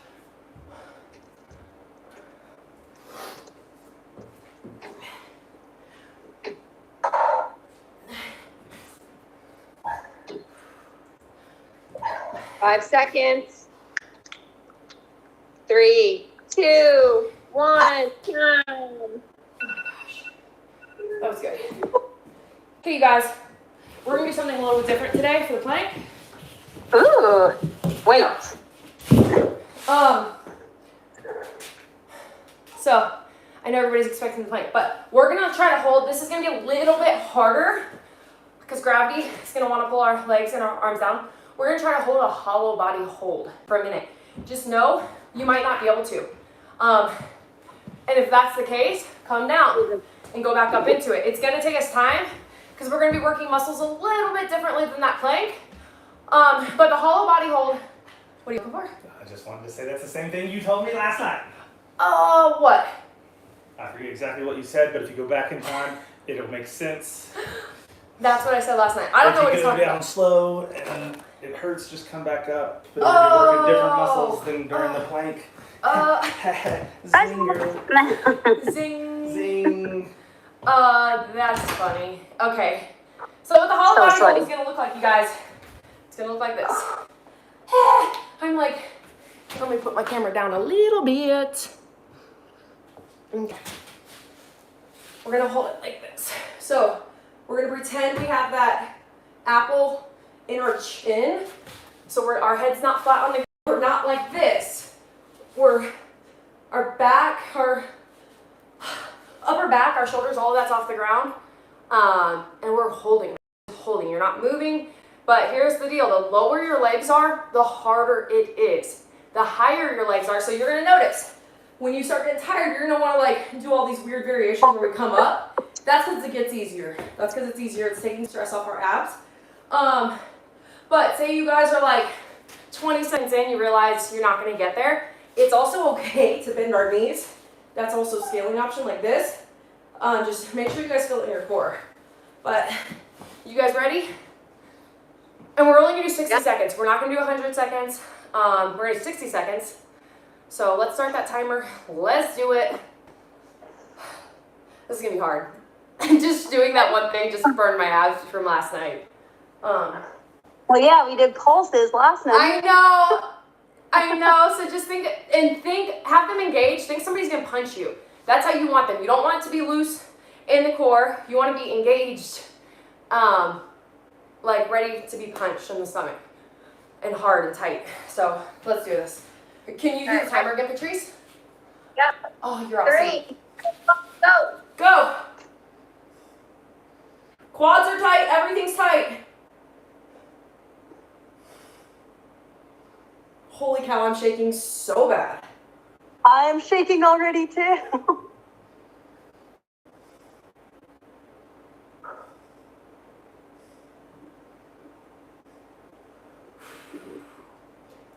Five seconds. 3, 2, 1. Time. That was good. Okay, you guys. We're gonna do something a little bit different today for the plank. Ooh. Wait. So I know everybody's expecting the plank, but we're gonna try to hold. This is gonna be a little bit harder because gravity is gonna want to pull our legs and our arms down. We're gonna try to hold a hollow body hold for a minute. Just know you might not be able to. And if that's the case, come down and go back up into it. It's gonna take us time because we're gonna be working muscles a little bit differently than that plank. But the hollow body hold, what are you looking for? I just wanted to say that's the same thing you told me last night. What? I forget exactly what you said, but if you go back in time, it'll make sense. That's what I said last night. I don't know what If he's you go talking down about. slow and it hurts, just come back up. But you're working different muscles than during the plank. Zinger. Zing. Zing. That's funny. Okay. So what the hollow body hold is gonna look like, you guys. It's gonna look like this. I'm like, let me put my camera down a little bit. Okay. We're gonna hold it like this. So we're gonna pretend we have that apple in our chin. So our head's not flat on the ground. We're not like this. We're our back, our upper back, our shoulders, all of that's off the ground. And we're holding. You're not moving. But here's the deal. The lower your legs are, the harder it is. The higher your legs are. So you're gonna notice when you start getting tired, you're gonna wanna like do all these weird variations where we come up. That's because it gets easier. That's because it's easier. It's taking stress off our abs. But say you guys are like 20 seconds in, you realize you're not gonna get there. It's also okay to bend our knees. That's also a scaling option like this. Just make sure you guys feel it in your core. But you guys ready? And we're only gonna do 60 seconds. We're not gonna do 100 seconds. We're gonna do 60 seconds. So let's start that timer. Let's do it. This is gonna be hard. Just doing that one thing just burned my abs from last night. Well, yeah, we did pulses last night. I know. So just think, have them engaged. Think somebody's gonna punch you. That's how you want them. You don't want it to be loose in the core. You want to be engaged, like ready to be punched in the stomach, and hard and tight. So let's do this. Can you do the timer again, Patrice? Yep. Oh, you're awesome. 3, go. Go. Quads are tight. Everything's tight. Holy cow, I'm shaking so bad. I'm shaking already too.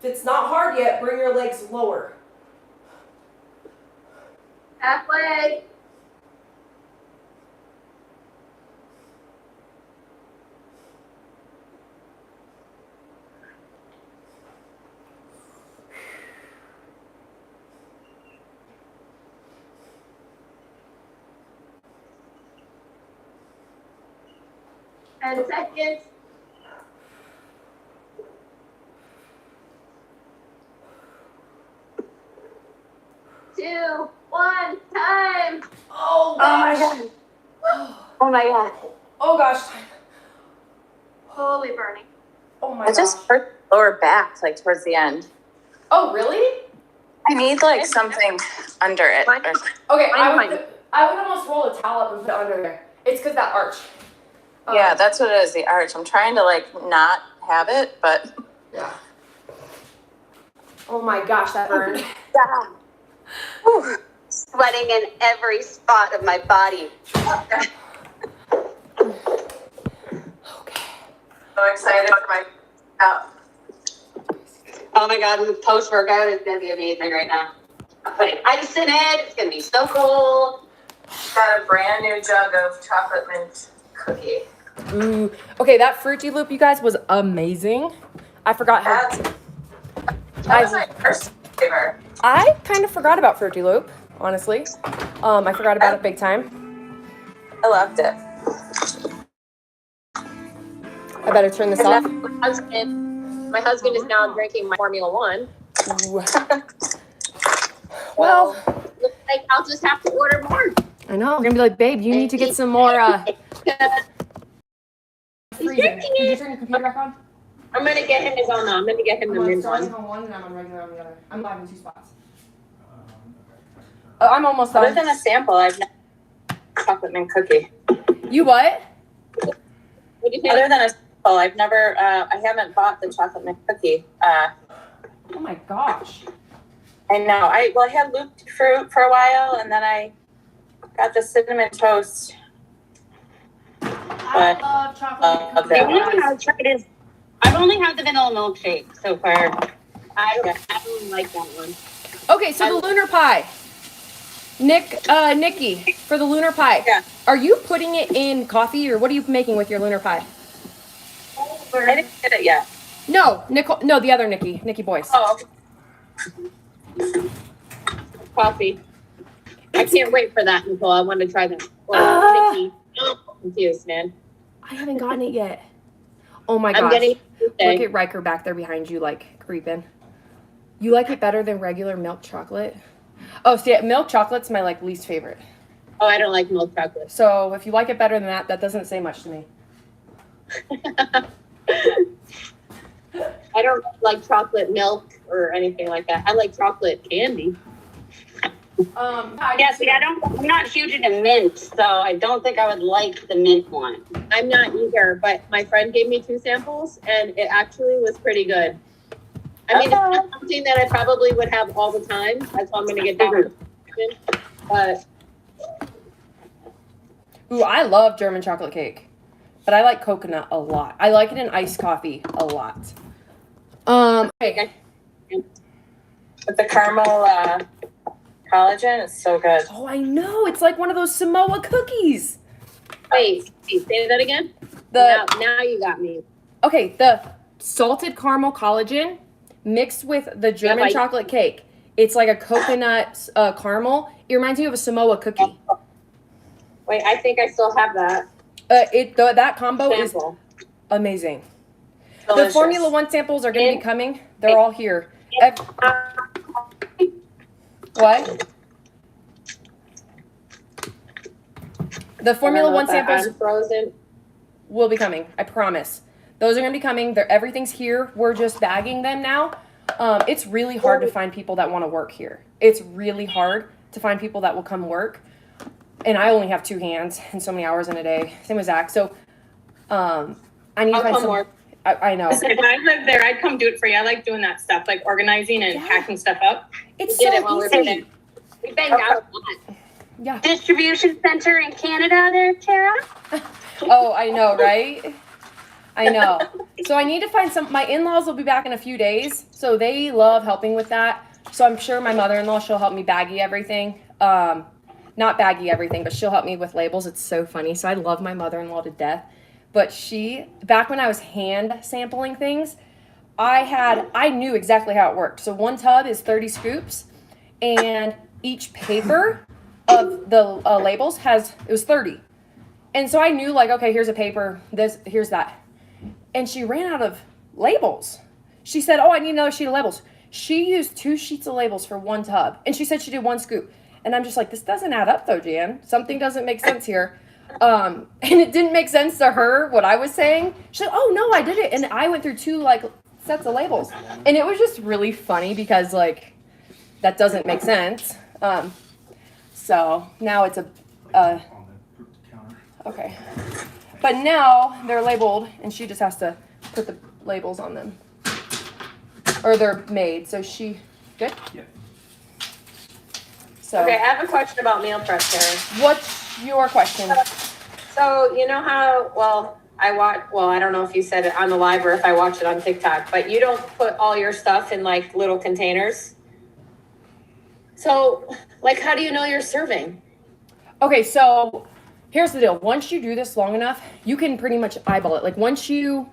If it's not hard yet, bring your legs lower. Halfway. And seconds. 2, 1, time. Oh Oh my gosh. god. Oh my god. Oh gosh. Holy burning. Oh my It just gosh. hurt lower back, like towards the end. Oh really? I need like something under it. Or something. Okay, I Fine. would almost roll a towel up and put it under there. It's because that arch. Yeah, that's what it is, the arch. I'm trying to like not have it, but Yeah. Oh my gosh, that burned. yeah. Whew. sweating in every spot of my body. Okay. So excited for my Oh my God, the post workout is gonna be amazing right now. I'm putting ice in it. It's gonna be so cool. got a brand new jug of chocolate mint cookie. Ooh. Okay, that Fruity Loop, you guys, was amazing. I forgot how. That was my first flavor. I kind of forgot about Fruity Loop, honestly. I forgot about it big time. I loved it. I better turn this off. My husband is now drinking my Formula One. Ooh. Well, looks like I'll just have to order more. I know. I'm gonna be like, babe, you need to get some more. Freezer. Did you turn your computer back on? I'm gonna get him his own. I'm gonna get him the mint starting one. on one and I'm on regular on the other. I'm live in 2 spots. I'm almost Other done. than a sample, I've never chocolate mint cookie. You what? What do you think? Other than a sample, I've never. I haven't bought the chocolate mint cookie. Oh my gosh. I know. I had looped fruit for a while, and then I got the cinnamon toast. I love chocolate mint that cookies. one. I've only had the vanilla milkshake so far. I don't like that one. Okay, so the lunar pie. Nikki, for the lunar pie. Yeah. Are you putting it in coffee or what are you making with your lunar pie? I didn't get it yet. No, Nicole. No, the other Nikki Boyce. Oh, Coffee. I can't wait for that, Nicole. I want to try that. Nikki. I'm confused, man. I haven't gotten it yet. Oh my gosh. I'm getting Look at Riker back there behind you, like creeping. You like it better than regular milk chocolate? Oh, see, milk chocolate's my like least favorite. Oh, I don't like milk chocolate. So if you like it better than that, that doesn't say much to me. I don't like chocolate milk or anything like that. I like chocolate candy. Yeah, see, I'm not huge into mint, so I don't think I would like the mint one. I'm not either, but my friend gave me 2 samples and it actually was pretty good. I mean, it's not something that I probably would have all the time. That's why I'm going to get that. But Ooh, I love German chocolate cake, but I like coconut a lot. I like it in iced coffee a lot. okay. with the caramel collagen, it's so good. Oh, I know. It's like one of those Samoa cookies. Wait, say that again? The now you got me. Okay, the salted caramel collagen mixed with the German chocolate cake. It's like a coconut caramel. It reminds me of a Samoa cookie. Wait, I think I still have that. That combo Sample. is amazing. Delicious. The Formula One samples are going to be coming. They're all here. What? The Formula One samples Frozen. will be coming. I promise. Those are going to be coming. Everything's here. We're just bagging them now. It's really hard to find people that want to work here. It's really hard to find people that will come work. And I only have 2 hands and so many hours in a day. Same as Zach. So I need to find some more. I know. If I lived there, I'd come do it for you. I like doing that stuff, like organizing and packing stuff up. It's We did it so while we were there. easy. We banged out a lot. Yeah. Distribution center in Canada there, Tara? Oh, I know, right? I know. So I need to find my in-laws will be back in a few days. So they love helping with that. So I'm sure my mother-in-law, she'll help me baggy everything. Not baggy everything, but she'll help me with labels. It's so funny. So I love my mother-in-law to death. But back when I was hand sampling things, I knew exactly how it worked. So 1 tub is 30 scoops, and each paper of the labels it was 30. And so I knew, like, okay, here's a paper, here's that. And she ran out of labels. She said, oh, I need another sheet of labels. She used 2 sheets of labels for 1 tub. And she said she did 1 scoop. And I'm just like, this doesn't add up though, Jan. Something doesn't make sense here. And it didn't make sense to her what I was saying. She's like, oh no, I did it. And I went through 2 like sets of labels. And it was just really funny because like that doesn't make sense. So now it's okay. But now they're labeled and she just has to put the labels on them. Or they're made. So good? Yeah. So, Okay, I have a question about meal prep, Tara. what's your question? So you know how, I don't know if you said it on the live or if I watch it on TikTok, but you don't put all your stuff in like little containers. So like, how do you know you're serving? Okay, so here's the deal. Once you do this long enough, you can pretty much eyeball it. Like once you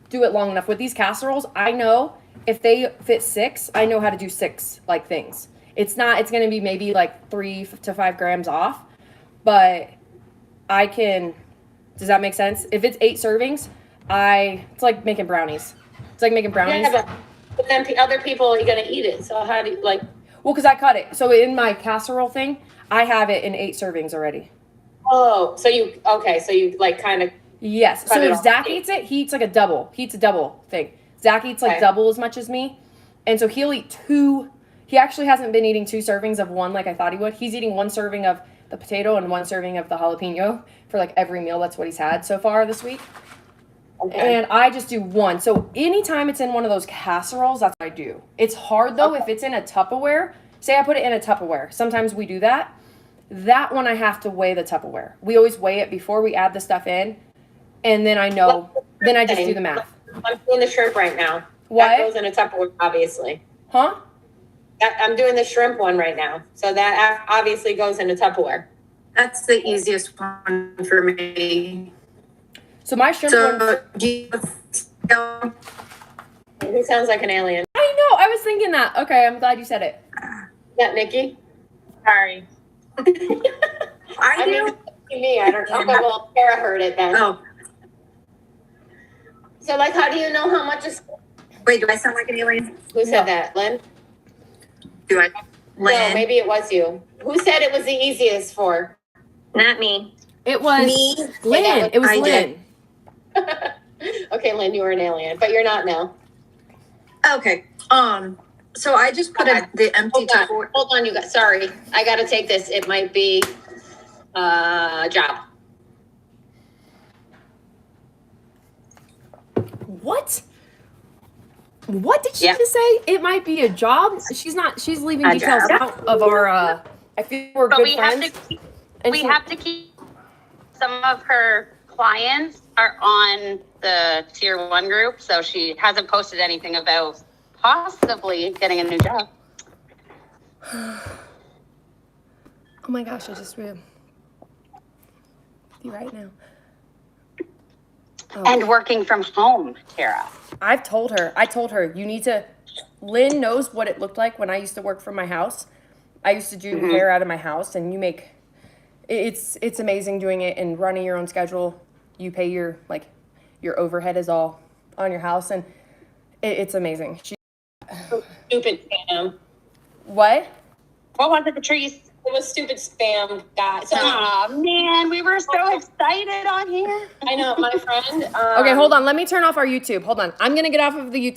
do it long enough with these casseroles, I know if they fit 6, I know how to do 6 like things. It's going to be maybe like 3 to 5 grams off, but I can, does that make sense? If it's 8 servings, it's like making brownies. It's like making brownies. Yeah, but then other people are going to eat it. So how do you like? Well, because I cut it. So in my casserole thing, I have it in 8 servings already. Oh, so you like kind of. Yes. So if Zach eats it, he eats like a double. He eats a double thing. Zach eats like double as much as me. And so he'll eat 2. He actually hasn't been eating 2 servings of one like I thought he would. He's eating 1 serving of the potato and 1 serving of the jalapeno for like every meal. That's what he's had so far this week. Okay. And I just do 1. So anytime it's in one of those casseroles, that's what I do. It's hard though if it's in a Tupperware. Say I put it in a Tupperware. Sometimes we do that. That one I have to weigh the Tupperware. We always weigh it before we add the stuff in. And then I know, then I just do the math. I'm doing the shrimp right now. What? That goes in a Tupperware, obviously. Huh? I'm doing the shrimp one right now. So that obviously goes in a Tupperware. That's the easiest one for me. So my shrimp one. Who sounds like an alien? I know. I was thinking that. Okay, I'm glad you said it. Yeah, Nikki? Sorry. I do. Me, I don't know. Okay, well, Tara heard it then. Oh, So, like, how do you know how much is... wait, do I sound like an alien? Who said that, Lynn? Do I? No, maybe it was you. Who said it was the easiest for? Not me. It was Me? Lynn. It was I Lynn. Okay, Lynn, you were an alien, but you're not now. Okay. So I just put the empty Tupperware. Hold on, you guys. Sorry, I got to take this. It might be a job. What? What did she just say? It might be a job. She's leaving details out of our. I feel we're good friends. We have to keep some of her clients are on the tier 1 group, so she hasn't posted anything about possibly getting a new job. Oh my gosh, I just read you right now. Oh. And working from home, Tara. I told her, you need to, Lynn knows what it looked like when I used to work from my house. I used to do hair out of my house, and you make, it's amazing doing it and running your own schedule. You pay your overhead is all on your house, and it's amazing. Stupid spam. What? What was it, Patrice? It was stupid spam, guys. Oh man, we were so excited on here. I know, my friend. Okay, hold on. Let me turn off our YouTube. Hold on. I'm going to get off of the YouTube.